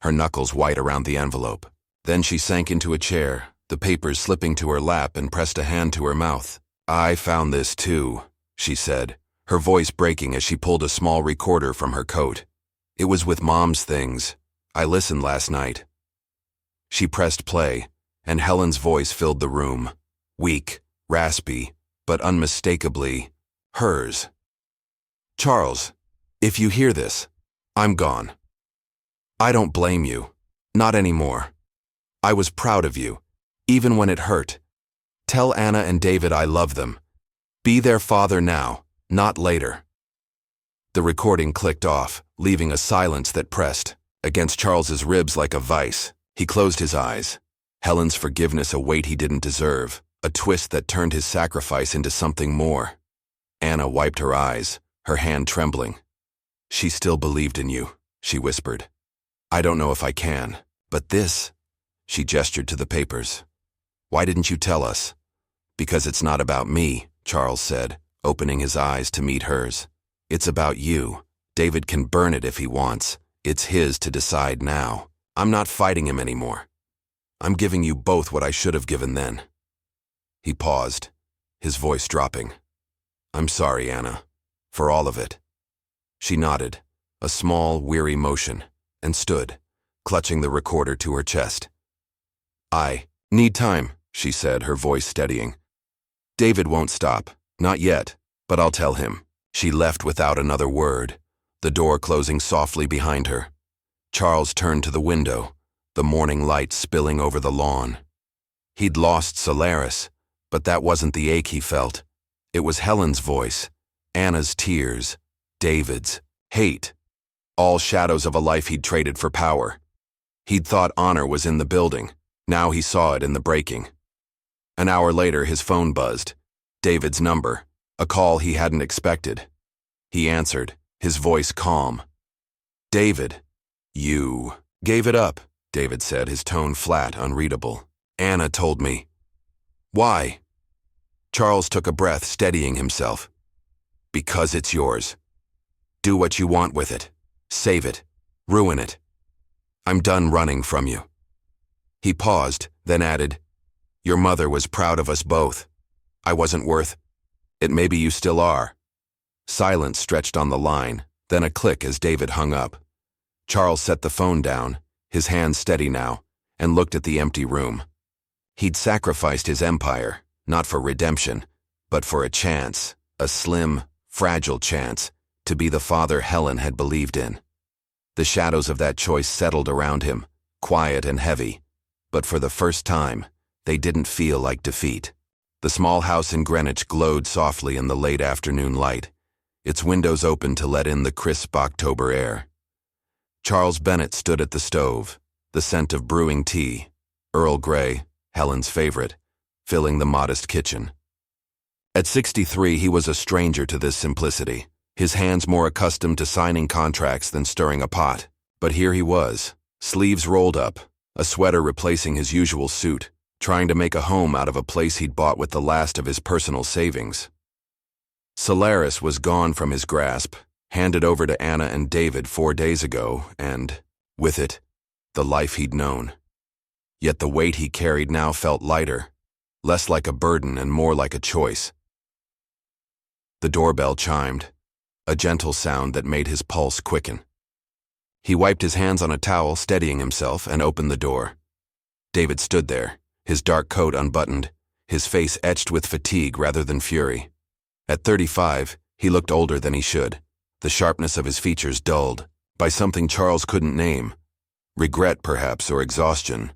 her knuckles white around the envelope. Then she sank into a chair, the papers slipping to her lap, and pressed a hand to her mouth. "I found this too," she said, her voice breaking as she pulled a small recorder from her coat. "It was with Mom's things. I listened last night." She pressed play, and Helen's voice filled the room, weak, raspy, but unmistakably hers. "Charles, if you hear this, I'm gone. I don't blame you. Not anymore. I was proud of you, even when it hurt. Tell Anna and David I love them. Be their father now, not later." The recording clicked off, leaving a silence that pressed against Charles's ribs like a vice. He closed his eyes. Helen's forgiveness a weight he didn't deserve, a twist that turned his sacrifice into something more. Anna wiped her eyes, her hand trembling. "She still believed in you," she whispered. "I don't know if I can. But this, she gestured to the papers. Why didn't you tell us? Because it's not about me, Charles said, opening his eyes to meet hers. It's about you. David can burn it if he wants. It's his to decide now. I'm not fighting him anymore. I'm giving you both what I should have given then. He paused, his voice dropping. I'm sorry, Anna, for all of it. She nodded, a small, weary motion, and stood, clutching the recorder to her chest. I need time, she said, her voice steadying. David won't stop, not yet, but I'll tell him. She left without another word, the door closing softly behind her. Charles turned to the window, the morning light spilling over the lawn. He'd lost Solaris, but that wasn't the ache he felt. It was Helen's voice, Anna's tears, David's hate, all shadows of a life he'd traded for power. He'd thought honor was in the building. Now he saw it in the breaking. An hour later, his phone buzzed. David's number, a call he hadn't expected. He answered, his voice calm. David, you gave it up, David said, his tone flat, unreadable. Anna told me. Why? Charles took a breath, steadying himself. Because it's yours. Do what you want with it. Save it. Ruin it. I'm done running from you. He paused, then added, Your mother was proud of us both. I wasn't worth it. Maybe you still are. Silence stretched on the line, then a click as David hung up. Charles set the phone down, his hands steady now, and looked at the empty room. He'd sacrificed his empire, not for redemption, but for a chance, a slim, fragile chance, to be the father Helen had believed in. The shadows of that choice settled around him, quiet and heavy, but for the first time, they didn't feel like defeat. The small house in Greenwich glowed softly in the late afternoon light, its windows open to let in the crisp October air. Charles Bennett stood at the stove, the scent of brewing tea, Earl Grey, Helen's favorite, filling the modest kitchen. At 63, he was a stranger to this simplicity, his hands more accustomed to signing contracts than stirring a pot. But here he was, sleeves rolled up, a sweater replacing his usual suit, trying to make a home out of a place he'd bought with the last of his personal savings. Solaris was gone from his grasp, handed over to Anna and David 4 days ago, and, with it, the life he'd known. Yet the weight he carried now felt lighter, less like a burden and more like a choice. The doorbell chimed, a gentle sound that made his pulse quicken. He wiped his hands on a towel, steadying himself, and opened the door. David stood there, his dark coat unbuttoned, his face etched with fatigue rather than fury. At 35, he looked older than he should, the sharpness of his features dulled by something Charles couldn't name, regret perhaps, or exhaustion.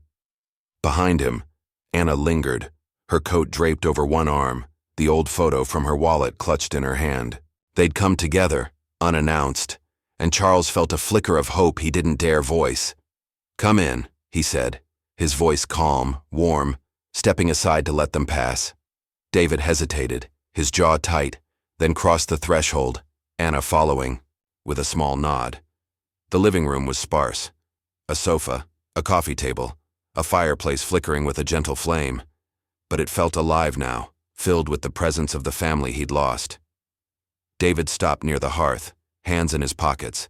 Behind him, Anna lingered, her coat draped over one arm, the old photo from her wallet clutched in her hand. They'd come together, unannounced, and Charles felt a flicker of hope he didn't dare voice. Come in, he said, his voice calm, warm, stepping aside to let them pass. David hesitated, his jaw tight, then crossed the threshold, Anna following, with a small nod. The living room was sparse. A sofa, a coffee table, a fireplace flickering with a gentle flame. But it felt alive now, filled with the presence of the family he'd lost. David stopped near the hearth, hands in his pockets,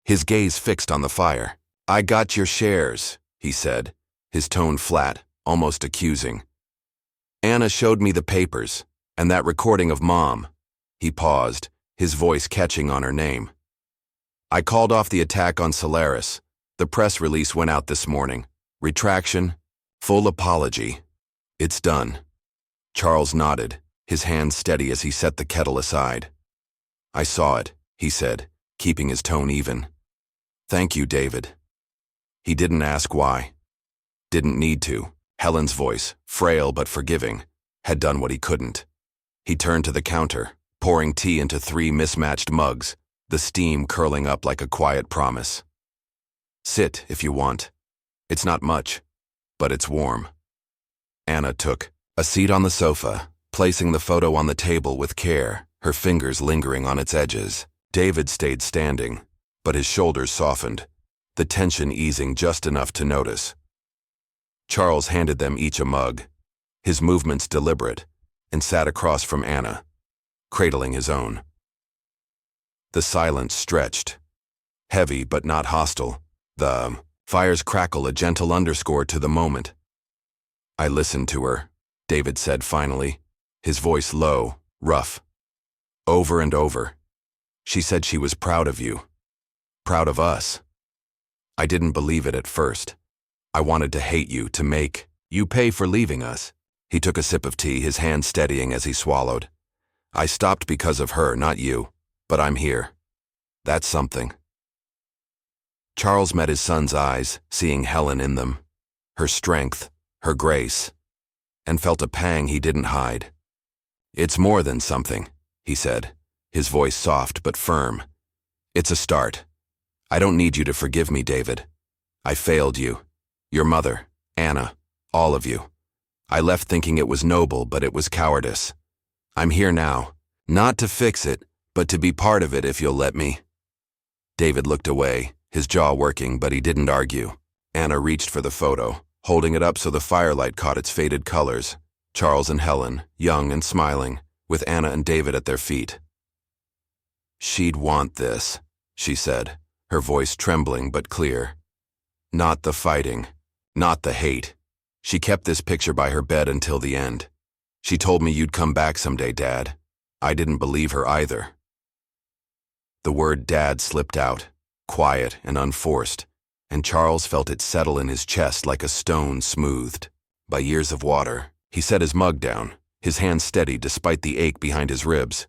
his gaze fixed on the fire. I got your shares, he said, his tone flat, almost accusing. Anna showed me the papers, and that recording of Mom. He paused, his voice catching on her name. I called off the attack on Solaris. The press release went out this morning. Retraction, full apology. It's done. Charles nodded, his hands steady as he set the kettle aside. I saw it, he said, keeping his tone even. Thank you, David. He didn't ask why. Didn't need to. Helen's voice, frail but forgiving, had done what he couldn't. He turned to the counter, pouring tea into 3 mismatched mugs, the steam curling up like a quiet promise. Sit if you want. It's not much, but it's warm. Anna took a seat on the sofa, placing the photo on the table with care, her fingers lingering on its edges. David stayed standing, but his shoulders softened. the tension easing just enough to notice. Charles handed them each a mug, his movements deliberate, and sat across from Anna, cradling his own. The silence stretched, heavy but not hostile, the fire's crackle a gentle underscore to the moment. "I listened to her," David said finally, his voice low, rough. "Over and over. She said she was proud of you. Proud of us. I didn't believe it at first. I wanted to hate you, to make you pay for leaving us." He took a sip of tea, his hand steadying as he swallowed. "I stopped because of her, not you, but I'm here. That's something." Charles met his son's eyes, seeing Helen in them, her strength, her grace, and felt a pang he didn't hide. "It's more than something," he said, his voice soft but firm. "It's a start. I don't need you to forgive me, David. I failed you, your mother, Anna, all of you. I left thinking it was noble, but it was cowardice. I'm here now, not to fix it, but to be part of it if you'll let me." David looked away, his jaw working, but he didn't argue. Anna reached for the photo, holding it up so the firelight caught its faded colors. Charles and Helen, young and smiling, with Anna and David at their feet. "She'd want this," she said, her voice trembling but clear. "Not the fighting, not the hate. She kept this picture by her bed until the end. She told me you'd come back someday, Dad. I didn't believe her either." The word Dad slipped out, quiet and unforced, and Charles felt it settle in his chest like a stone smoothed by years of water. He set his mug down, his hand steady despite the ache behind his ribs.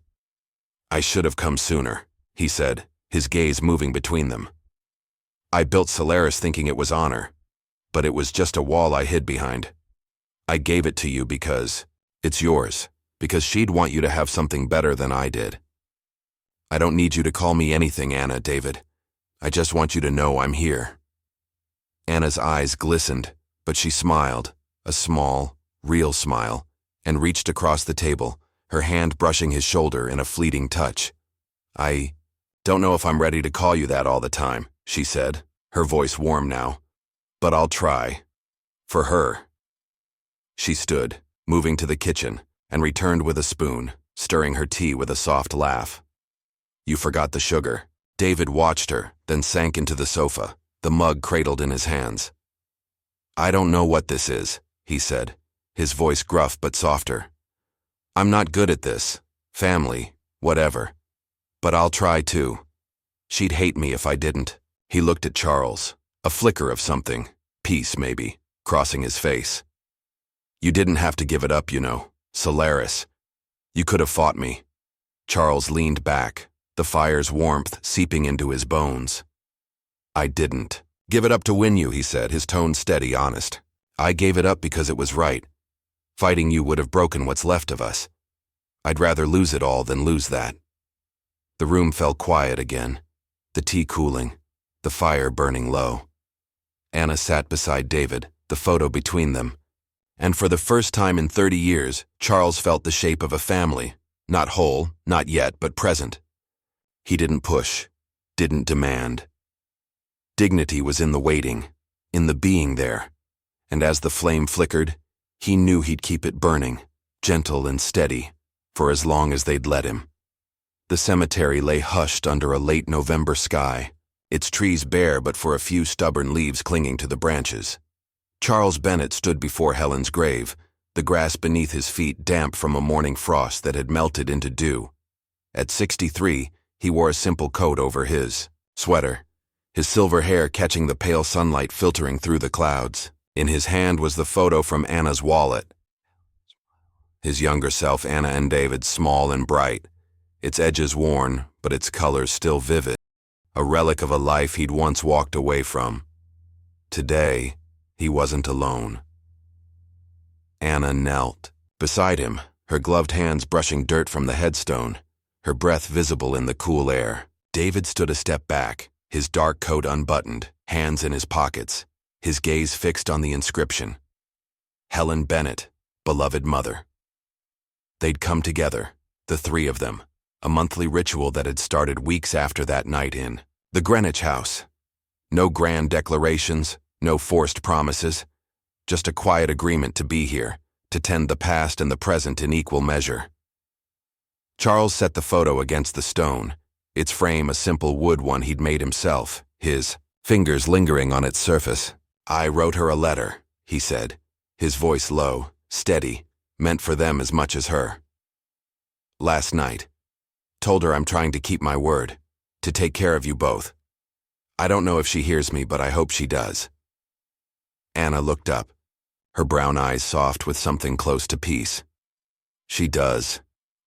"I should have come sooner," he said, his gaze moving between them. "I built Solaris thinking it was honor, but it was just a wall I hid behind. I gave it to you because it's yours, because she'd want you to have something better than I did. I don't need you to call me anything, Anna, David. I just want you to know I'm here." Anna's eyes glistened, but she smiled, a small, real smile, and reached across the table, her hand brushing his shoulder in a fleeting touch. "I don't know if I'm ready to call you that all the time," she said, her voice warm now. "But I'll try. For her." She stood, moving to the kitchen, and returned with a spoon, stirring her tea with a soft laugh. "You forgot the sugar." David watched her, then sank into the sofa, the mug cradled in his hands. "I don't know what this is," he said, his voice gruff but softer. "I'm not good at this. Family, whatever. But I'll try too. She'd hate me if I didn't." He looked at Charles, a flicker of something, peace maybe, crossing his face. "You didn't have to give it up, you know. Solaris. You could have fought me." Charles leaned back, the fire's warmth seeping into his bones. "I didn't give it up to win you," he said, his tone steady, honest. "I gave it up because it was right. Fighting you would have broken what's left of us. I'd rather lose it all than lose that." The room fell quiet again, the tea cooling, the fire burning low. Anna sat beside David, the photo between them, and for the first time in 30 years, Charles felt the shape of a family, not whole, not yet, but present. He didn't push, didn't demand. Dignity was in the waiting, in the being there, and as the flame flickered, he knew he'd keep it burning, gentle and steady, for as long as they'd let him. The cemetery lay hushed under a late November sky, its trees bare but for a few stubborn leaves clinging to the branches. Charles Bennett stood before Helen's grave, the grass beneath his feet damp from a morning frost that had melted into dew. At 63, he wore a simple coat over his sweater, his silver hair catching the pale sunlight filtering through the clouds. In his hand was the photo from Anna's wallet. His younger self, Anna and David, small and bright, its edges worn, but its colors still vivid, a relic of a life he'd once walked away from. Today, he wasn't alone. Anna knelt beside him, her gloved hands brushing dirt from the headstone, her breath visible in the cool air. David stood a step back, his dark coat unbuttoned, hands in his pockets, his gaze fixed on the inscription. Helen Bennett, beloved mother. They'd come together, the three of them, a monthly ritual that had started weeks after that night in the Greenwich house. No grand declarations, no forced promises. Just a quiet agreement to be here, to tend the past and the present in equal measure. Charles set the photo against the stone, its frame a simple wood one he'd made himself, his fingers lingering on its surface. "I wrote her a letter," he said, his voice low, steady, meant for them as much as her. "Last night. Told her I'm trying to keep my word, to take care of you both. I don't know if she hears me, but I hope she does." Anna looked up, her brown eyes soft with something close to peace. "She does,"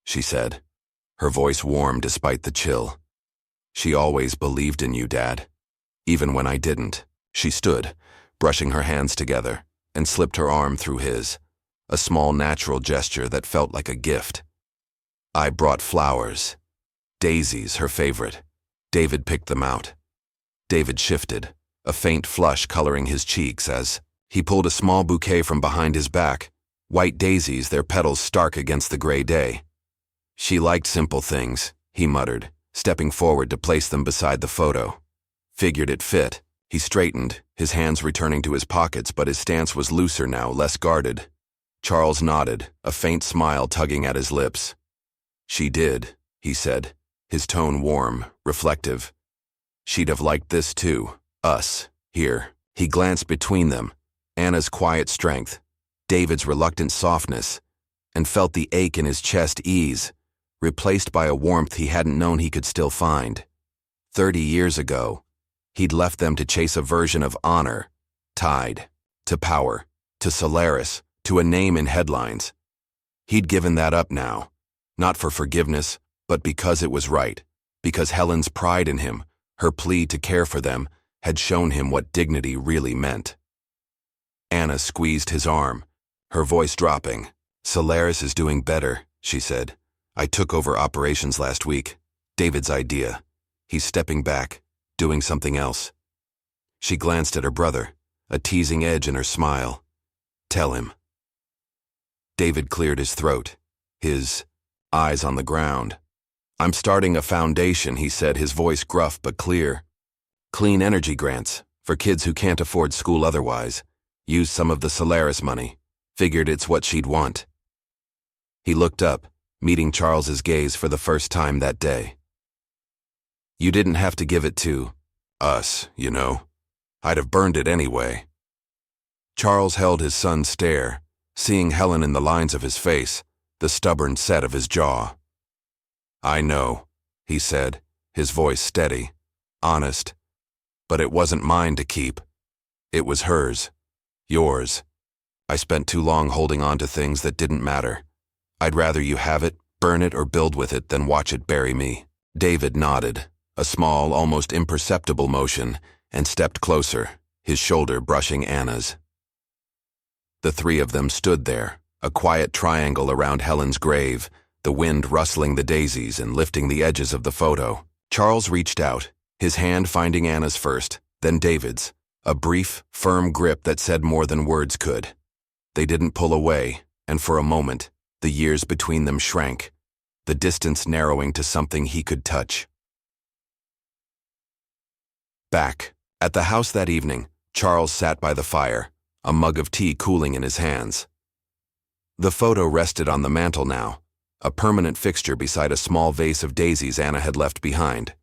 she said, her voice warm despite the chill. "She always believed in you, Dad. Even when I didn't." She stood, brushing her hands together, and slipped her arm through his, a small natural gesture that felt like a gift. "I brought flowers. Daisies, her favorite. David picked them out." David shifted, a faint flush coloring his cheeks as he pulled a small bouquet from behind his back, white daisies, their petals stark against the gray day. "She liked simple things," he muttered, stepping forward to place them beside the photo. Figured it fit. He straightened, his hands returning to his pockets, but his stance was looser now, less guarded. Charles nodded, a faint smile tugging at his lips. "She did," he said, his tone warm, reflective. "She'd have liked this too, us, here." He glanced between them, Anna's quiet strength, David's reluctant softness, and felt the ache in his chest ease, replaced by a warmth he hadn't known he could still find. 30 years ago, he'd left them to chase a version of honor, tied to power, to Solaris, to a name in headlines. He'd given that up now, not for forgiveness, but because it was right, because Helen's pride in him, her plea to care for them, had shown him what dignity really meant. Anna squeezed his arm, her voice dropping. "Solaris is doing better," she said. "I took over operations last week. David's idea. He's stepping back, doing something else." She glanced at her brother, a teasing edge in her smile. "Tell him." David cleared his throat, his eyes on the ground. "I'm starting a foundation," he said, his voice gruff but clear. "Clean energy grants, for kids who can't afford school otherwise. Use some of the Solaris money. Figured it's what she'd want." He looked up, meeting Charles's gaze for the first time that day. "You didn't have to give it to us, you know. I'd have burned it anyway." Charles held his son's stare, seeing Helen in the lines of his face, the stubborn set of his jaw. "I know," he said, his voice steady, honest. "But it wasn't mine to keep. It was hers. Yours. I spent too long holding on to things that didn't matter. I'd rather you have it, burn it, or build with it than watch it bury me." David nodded, a small, almost imperceptible motion, and stepped closer, his shoulder brushing Anna's. The three of them stood there, a quiet triangle around Helen's grave, the wind rustling the daisies and lifting the edges of the photo. Charles reached out, his hand finding Anna's first, then David's, a brief, firm grip that said more than words could. They didn't pull away, and for a moment, the years between them shrank, the distance narrowing to something he could touch. Back at the house that evening, Charles sat by the fire, a mug of tea cooling in his hands. The photo rested on the mantel now, a permanent fixture beside a small vase of daisies Anna had left behind.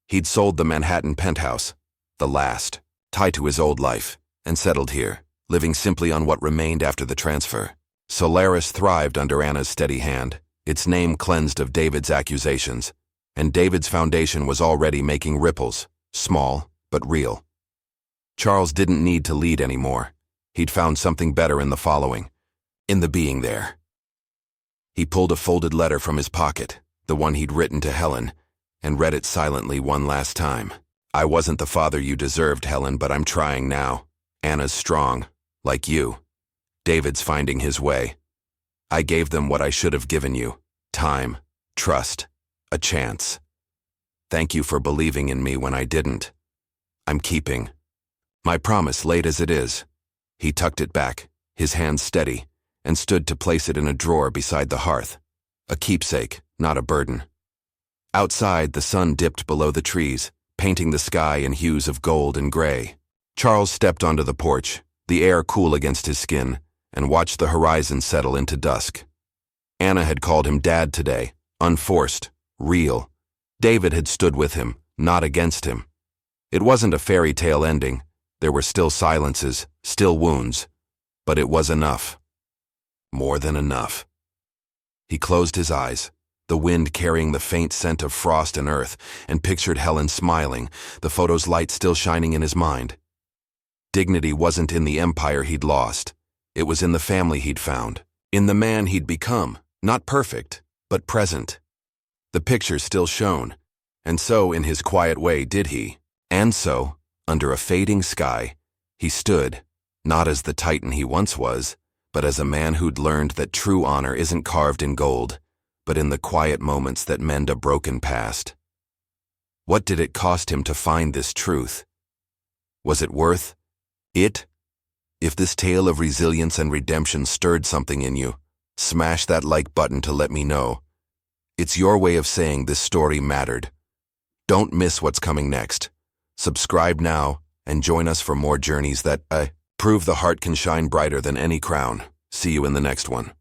He'd sold the Manhattan penthouse, the last, tied to his old life, and settled here, living simply on what remained after the transfer. Solaris thrived under Anna's steady hand, its name cleansed of David's accusations, and David's foundation was already making ripples, small but real. Charles didn't need to lead anymore. He'd found something better in the following, in the being there. He pulled a folded letter from his pocket, the one he'd written to Helen, and read it silently one last time. "I wasn't the father you deserved, Helen, but I'm trying now. Anna's strong, like you. David's finding his way. I gave them what I should have given you, time, trust, a chance. Thank you for believing in me when I didn't. I'm keeping my promise, late as it is." He tucked it back, his hands steady, and stood to place it in a drawer beside the hearth. A keepsake, not a burden. Outside, the sun dipped below the trees, painting the sky in hues of gold and gray. Charles stepped onto the porch, the air cool against his skin, and watched the horizon settle into dusk. Anna had called him Dad today, unforced, real. David had stood with him, not against him. It wasn't a fairy tale ending. There were still silences, still wounds, but it was enough. More than enough. He closed his eyes, the wind carrying the faint scent of frost and earth, and pictured Helen smiling, the photo's light still shining in his mind. Dignity wasn't in the empire he'd lost. It was in the family he'd found, in the man he'd become, not perfect, but present. The picture still shone, and so, in his quiet way, did he. And so, under a fading sky, he stood, not as the titan he once was, but as a man who'd learned that true honor isn't carved in gold, but in the quiet moments that mend a broken past. What did it cost him to find this truth? Was it worth it? If this tale of resilience and redemption stirred something in you, smash that like button to let me know. It's your way of saying this story mattered. Don't miss what's coming next. Subscribe now and join us for more journeys that prove the heart can shine brighter than any crown. See you in the next one.